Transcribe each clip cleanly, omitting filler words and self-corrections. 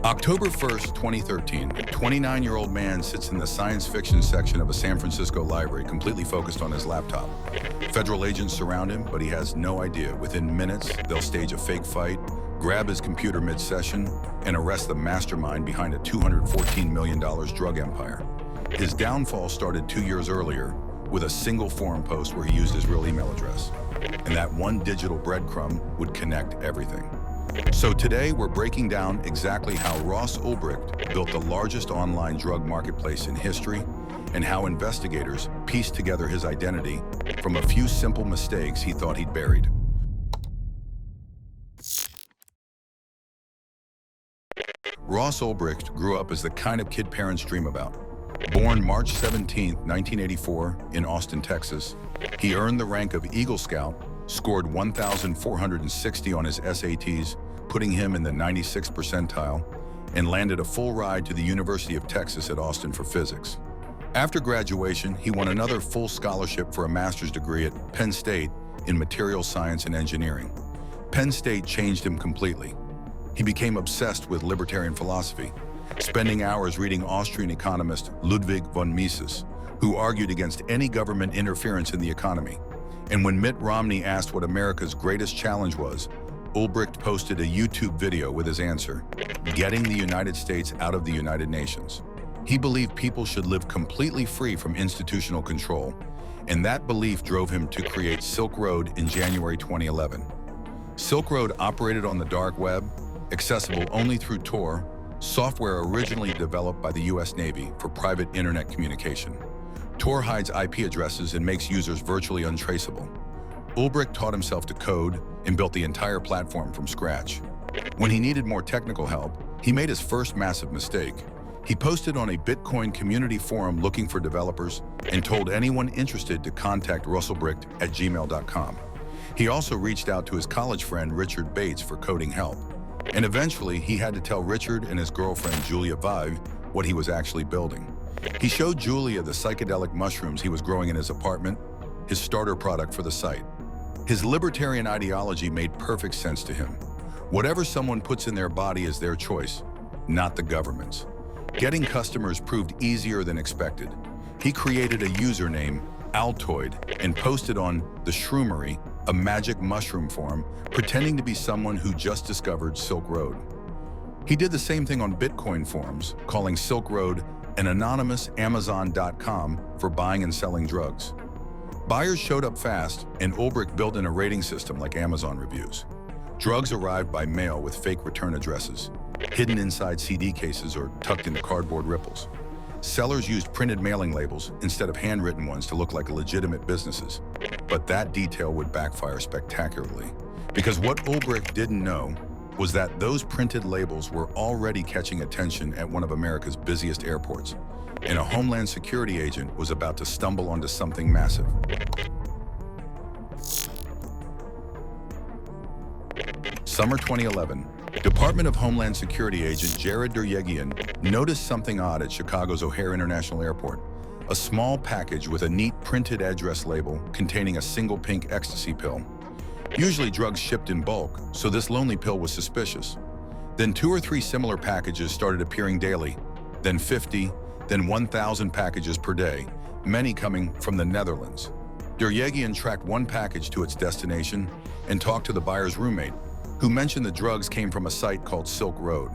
October 1st, 2013, a 29-year-old man sits in the science fiction section of a San Francisco library, completely focused on his laptop. Federal agents surround him, but he has no idea. Within minutes, they'll stage a fake fight, grab his computer mid-session, and arrest the mastermind behind a $214 million drug empire. His downfall started 2 years earlier with a single forum post where he used his real email address. And that one digital breadcrumb would connect everything. So today we're breaking down exactly how Ross Ulbricht built the largest online drug marketplace in history and how investigators pieced together his identity from a few simple mistakes he thought he'd buried. Ross Ulbricht grew up as the kind of kid parents dream about. Born March 17, 1984 in Austin, Texas, he earned the rank of Eagle Scout, scored 1,460 on his SATs, putting him in the 96th percentile, and landed a full ride to the University of Texas at Austin for physics. After graduation, he won another full scholarship for a master's degree at Penn State in materials science and engineering. Penn State changed him completely. He became obsessed with libertarian philosophy, spending hours reading Austrian economist Ludwig von Mises, who argued against any government interference in the economy. And when Mitt Romney asked what America's greatest challenge was, Ulbricht posted a YouTube video with his answer: getting the United States out of the United Nations. He believed people should live completely free from institutional control, and that belief drove him to create Silk Road in January 2011. Silk Road operated on the dark web, accessible only through Tor, software originally developed by the US Navy for private internet communication. Tor hides IP addresses and makes users virtually untraceable. Ulbricht taught himself to code and built the entire platform from scratch. When he needed more technical help, he made his first massive mistake. He posted on a Bitcoin community forum looking for developers and told anyone interested to contact russelbricht@gmail.com. He also reached out to his college friend Richard Bates for coding help. And eventually, he had to tell Richard and his girlfriend Julia Vive what he was actually building. He showed Julia the psychedelic mushrooms he was growing in his apartment, his starter product for the site. His libertarian ideology made perfect sense to him. Whatever someone puts in their body is their choice, not the government's. Getting customers proved easier than expected. He created a username, Altoid, and posted on The Shroomery, a magic mushroom forum, pretending to be someone who just discovered Silk Road. He did the same thing on Bitcoin forums, calling Silk Road an anonymous Amazon.com for buying and selling drugs. Buyers showed up fast, and Ulbricht built in a rating system like Amazon reviews. Drugs arrived by mail with fake return addresses, hidden inside CD cases or tucked into cardboard ripples. Sellers used printed mailing labels instead of handwritten ones to look like legitimate businesses. But that detail would backfire spectacularly, because what Ulbricht didn't know was that those printed labels were already catching attention at one of America's busiest airports, and a Homeland Security agent was about to stumble onto something massive. Summer 2011, Department of Homeland Security agent Jared Duryegian noticed something odd at Chicago's O'Hare International Airport: a small package with a neat printed address label containing a single pink ecstasy pill. Usually drugs shipped in bulk, so this lonely pill was suspicious. Then 2 or 3 similar packages started appearing daily, then 50, then 1,000 packages per day, many coming from the Netherlands. Duryegian tracked one package to its destination and talked to the buyer's roommate, who mentioned the drugs came from a site called Silk Road.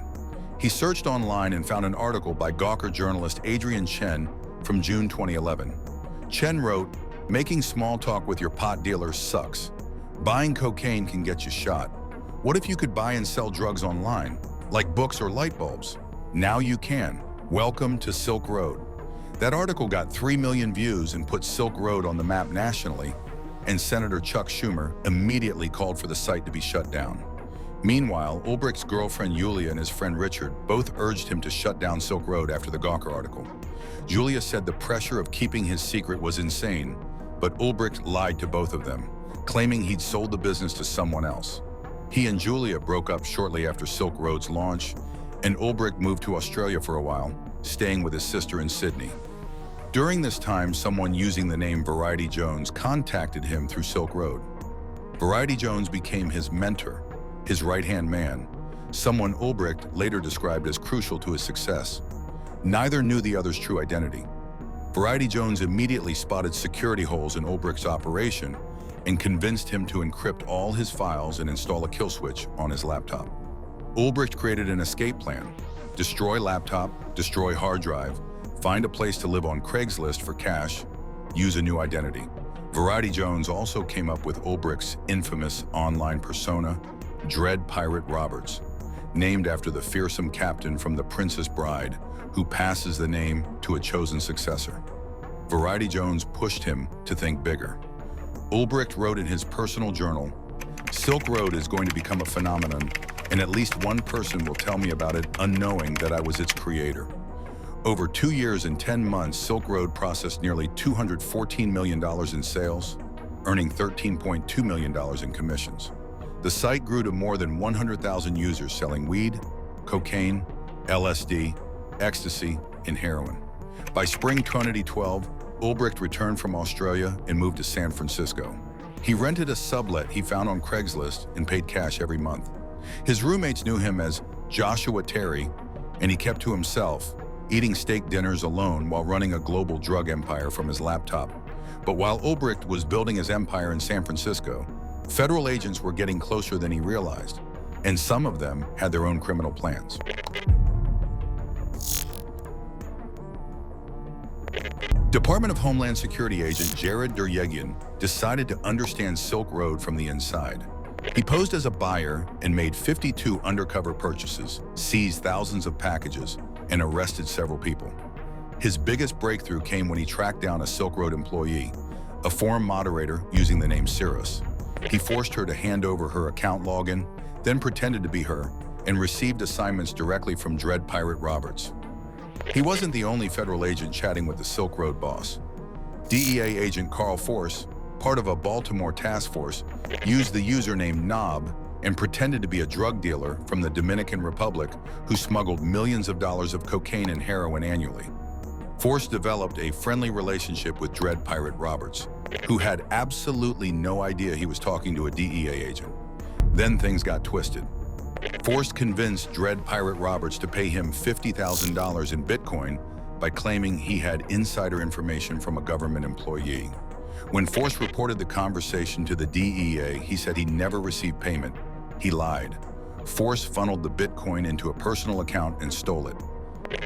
He searched online and found an article by Gawker journalist Adrian Chen from June 2011. Chen wrote, "Making small talk with your pot dealer sucks. Buying cocaine can get you shot. What if you could buy and sell drugs online, like books or light bulbs? Now you can. Welcome to Silk Road." That article got 3 million views and put Silk Road on the map nationally, and Senator Chuck Schumer immediately called for the site to be shut down. Meanwhile, Ulbricht's girlfriend Julia and his friend Richard both urged him to shut down Silk Road after the Gawker article. Julia said the pressure of keeping his secret was insane, but Ulbricht lied to both of them, claiming he'd sold the business to someone else. He and Julia broke up shortly after Silk Road's launch, and Ulbricht moved to Australia for a while, staying with his sister in Sydney. During this time, someone using the name Variety Jones contacted him through Silk Road. Variety Jones became his mentor, his right-hand man, someone Ulbricht later described as crucial to his success. Neither knew the other's true identity. Variety Jones immediately spotted security holes in Ulbricht's operation and convinced him to encrypt all his files and install a kill switch on his laptop. Ulbricht created an escape plan: destroy laptop, destroy hard drive, find a place to live on Craigslist for cash, use a new identity. Variety Jones also came up with Ulbricht's infamous online persona, Dread Pirate Roberts, named after the fearsome captain from The Princess Bride, who passes the name to a chosen successor. Variety Jones pushed him to think bigger. Ulbricht wrote in his personal journal, "Silk Road is going to become a phenomenon, and at least one person will tell me about it unknowing that I was its creator." Over 2 years and 10 months, Silk Road processed nearly $214 million in sales, earning $13.2 million in commissions. The site grew to more than 100,000 users selling weed, cocaine, LSD, ecstasy, and heroin. By spring 2012, Ulbricht returned from Australia and moved to San Francisco. He rented a sublet he found on Craigslist and paid cash every month. His roommates knew him as Joshua Terry, and he kept to himself, eating steak dinners alone while running a global drug empire from his laptop. But while Ulbricht was building his empire in San Francisco, federal agents were getting closer than he realized, and some of them had their own criminal plans. Department of Homeland Security agent Jared Duryegian decided to understand Silk Road from the inside. He posed as a buyer and made 52 undercover purchases, seized thousands of packages, and arrested several people. His biggest breakthrough came when he tracked down a Silk Road employee, a forum moderator using the name Cirrus. He forced her to hand over her account login, then pretended to be her, and received assignments directly from Dread Pirate Roberts. He wasn't the only federal agent chatting with the Silk Road boss. DEA agent Carl Force, part of a Baltimore task force, used the username Knob and pretended to be a drug dealer from the Dominican Republic who smuggled millions of dollars of cocaine and heroin annually. Force developed a friendly relationship with Dread Pirate Roberts, who had absolutely no idea he was talking to a DEA agent. Then things got twisted. Force convinced Dread Pirate Roberts to pay him $50,000 in Bitcoin by claiming he had insider information from a government employee. When Force reported the conversation to the DEA, he said he never received payment. He lied. Force funneled the Bitcoin into a personal account and stole it.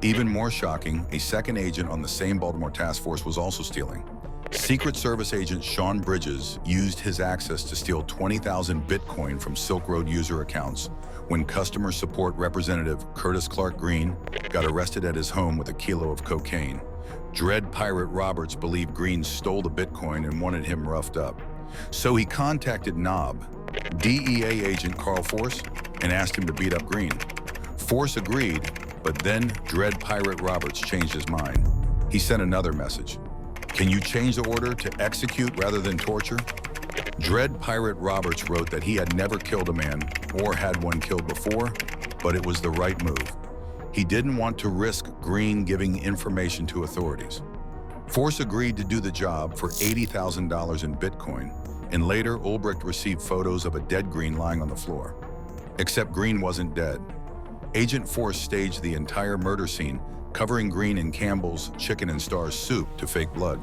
Even more shocking, a second agent on the same Baltimore task force was also stealing. Secret Service agent Sean Bridges used his access to steal 20,000 Bitcoin from Silk Road user accounts when customer support representative Curtis Clark Green got arrested at his home with a kilo of cocaine. Dread Pirate Roberts believed Green stole the Bitcoin and wanted him roughed up. So he contacted Knob, DEA agent Carl Force, and asked him to beat up Green. Force agreed, but then Dread Pirate Roberts changed his mind. He sent another message. "Can you change the order to execute rather than torture?" Dread Pirate Roberts wrote that he had never killed a man or had one killed before, but it was the right move. He didn't want to risk Green giving information to authorities. Force agreed to do the job for $80,000 in Bitcoin, and later Ulbricht received photos of a dead Green lying on the floor. Except Green wasn't dead. Agent Force staged the entire murder scene, covering Green in Campbell's chicken and stars soup to fake blood.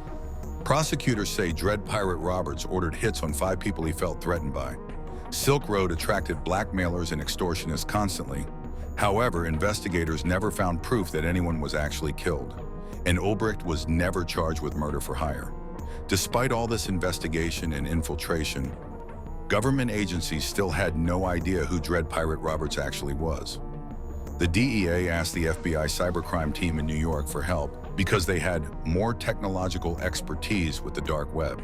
Prosecutors say Dread Pirate Roberts ordered hits on 5 people he felt threatened by. Silk Road attracted blackmailers and extortionists constantly. However, investigators never found proof that anyone was actually killed, and Ulbricht was never charged with murder for hire. Despite all this investigation and infiltration, government agencies still had no idea who Dread Pirate Roberts actually was. The DEA asked the FBI cybercrime team in New York for help because they had more technological expertise with the dark web.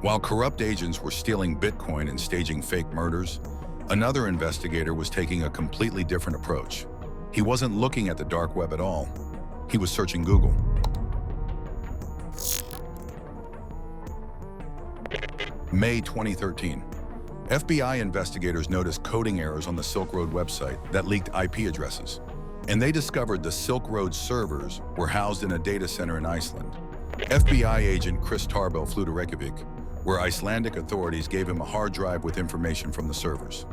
While corrupt agents were stealing Bitcoin and staging fake murders, another investigator was taking a completely different approach. He wasn't looking at the dark web at all. He was searching Google. May 2013. FBI investigators noticed coding errors on the Silk Road website that leaked IP addresses, and they discovered the Silk Road servers were housed in a data center in Iceland. FBI agent Chris Tarbell flew to Reykjavik, where Icelandic authorities gave him a hard drive with information from the servers.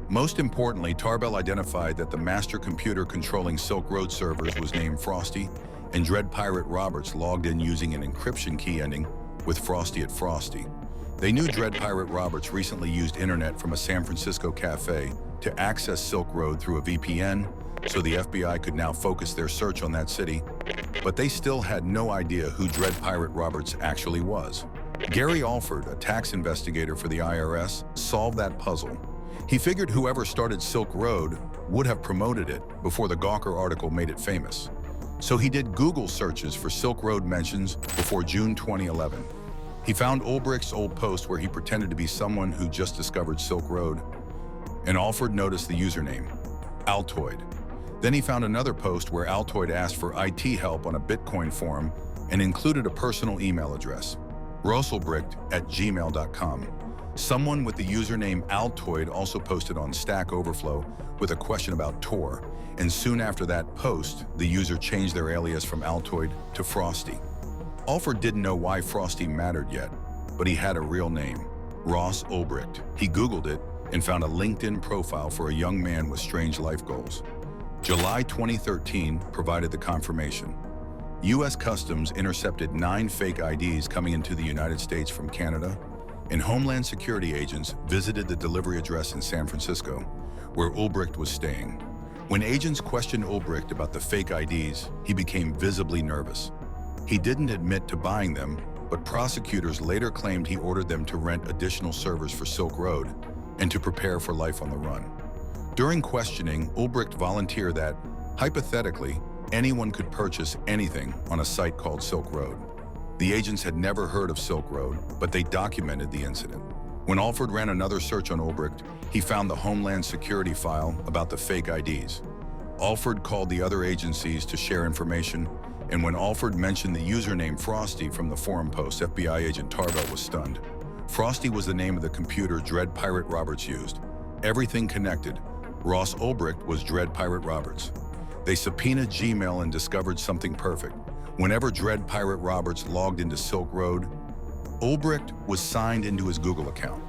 Most importantly, Tarbell identified that the master computer controlling Silk Road servers was named Frosty, and Dread Pirate Roberts logged in using an encryption key ending with Frosty at Frosty. They knew Dread Pirate Roberts recently used internet from a San Francisco cafe to access Silk Road through a VPN, so the FBI could now focus their search on that city, but they still had no idea who Dread Pirate Roberts actually was. Gary Alford, a tax investigator for the IRS, solved that puzzle. He figured whoever started Silk Road would have promoted it before the Gawker article made it famous. So he did Google searches for Silk Road mentions before June 2011. He found Ulbricht's old post where he pretended to be someone who just discovered Silk Road, and Alford noticed the username, Altoid. Then he found another post where Altoid asked for IT help on a Bitcoin forum and included a personal email address, rossulbricht@gmail.com. Someone with the username Altoid also posted on Stack Overflow with a question about Tor, and soon after that post, the user changed their alias from Altoid to Frosty. Alford didn't know why Frosty mattered yet, but he had a real name, Ross Ulbricht. He Googled it and found a LinkedIn profile for a young man with strange life goals. July 2013 provided the confirmation. U.S. Customs intercepted 9 fake IDs coming into the United States from Canada, and Homeland Security agents visited the delivery address in San Francisco, where Ulbricht was staying. When agents questioned Ulbricht about the fake IDs, he became visibly nervous. He didn't admit to buying them, but prosecutors later claimed he ordered them to rent additional servers for Silk Road and to prepare for life on the run. During questioning, Ulbricht volunteered that, hypothetically, anyone could purchase anything on a site called Silk Road. The agents had never heard of Silk Road, but they documented the incident. When Alford ran another search on Ulbricht, he found the Homeland Security file about the fake IDs. Alford called the other agencies to share information, and when Alford mentioned the username Frosty from the forum post, FBI agent Tarbell was stunned. Frosty was the name of the computer Dread Pirate Roberts used. Everything connected. Ross Ulbricht was Dread Pirate Roberts. They subpoenaed Gmail and discovered something perfect. Whenever Dread Pirate Roberts logged into Silk Road, Ulbricht was signed into his Google account.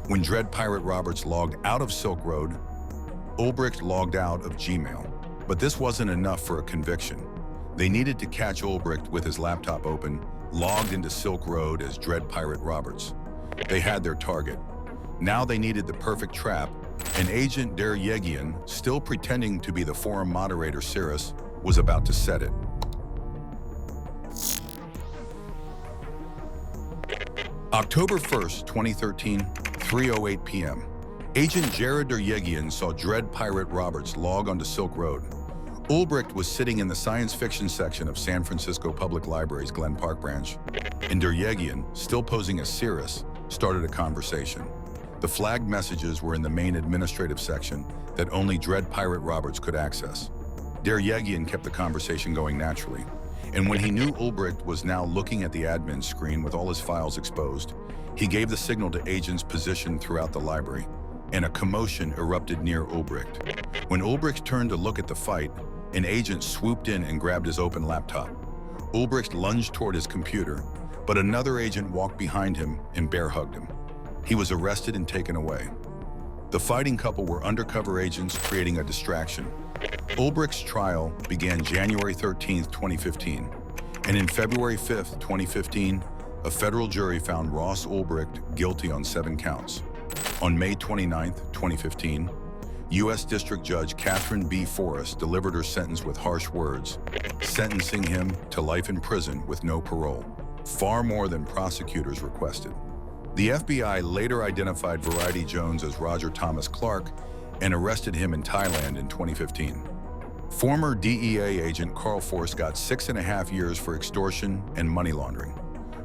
When Dread Pirate Roberts logged out of Silk Road, Ulbricht logged out of Gmail. But this wasn't enough for a conviction. They needed to catch Ulbricht with his laptop open, logged into Silk Road as Dread Pirate Roberts. They had their target. Now they needed the perfect trap, and Agent Deryegian, still pretending to be the forum moderator Cirrus, was about to set it. October 1st, 2013, 3:08 p.m. Agent Jared Deryegian saw Dread Pirate Roberts log onto Silk Road. Ulbricht was sitting in the science fiction section of San Francisco Public Library's Glen Park branch, and Deryegian, still posing as Cirrus, started a conversation. The flagged messages were in the main administrative section that only Dread Pirate Roberts could access. Deryegian kept the conversation going naturally, and when he knew Ulbricht was now looking at the admin screen with all his files exposed, he gave the signal to agents positioned throughout the library, and a commotion erupted near Ulbricht. When Ulbricht turned to look at the fight, an agent swooped in and grabbed his open laptop. Ulbricht lunged toward his computer, but another agent walked behind him and bear-hugged him. He was arrested and taken away. The fighting couple were undercover agents creating a distraction. Ulbricht's trial began January 13, 2015, and in February 5, 2015, a federal jury found Ross Ulbricht guilty on 7 counts. On May 29, 2015, U.S. District Judge Catherine B. Forrest delivered her sentence with harsh words, sentencing him to life in prison with no parole, far more than prosecutors requested. The FBI later identified Variety Jones as Roger Thomas Clark and arrested him in Thailand in 2015. Former DEA agent Carl Force got 6.5 years for extortion and money laundering.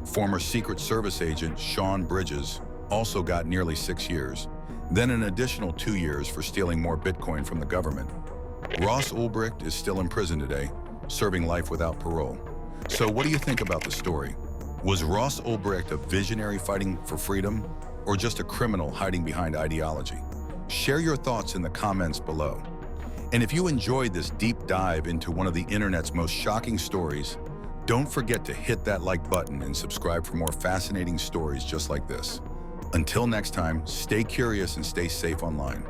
Former Secret Service agent Sean Bridges also got nearly 6 years, then an additional 2 years for stealing more Bitcoin from the government. Ross Ulbricht is still in prison today, serving life without parole. So what do you think about the story? Was Ross Ulbricht a visionary fighting for freedom, or just a criminal hiding behind ideology? Share your thoughts in the comments below. And if you enjoyed this deep dive into one of the internet's most shocking stories, don't forget to hit that like button and subscribe for more fascinating stories just like this. Until next time, stay curious and stay safe online.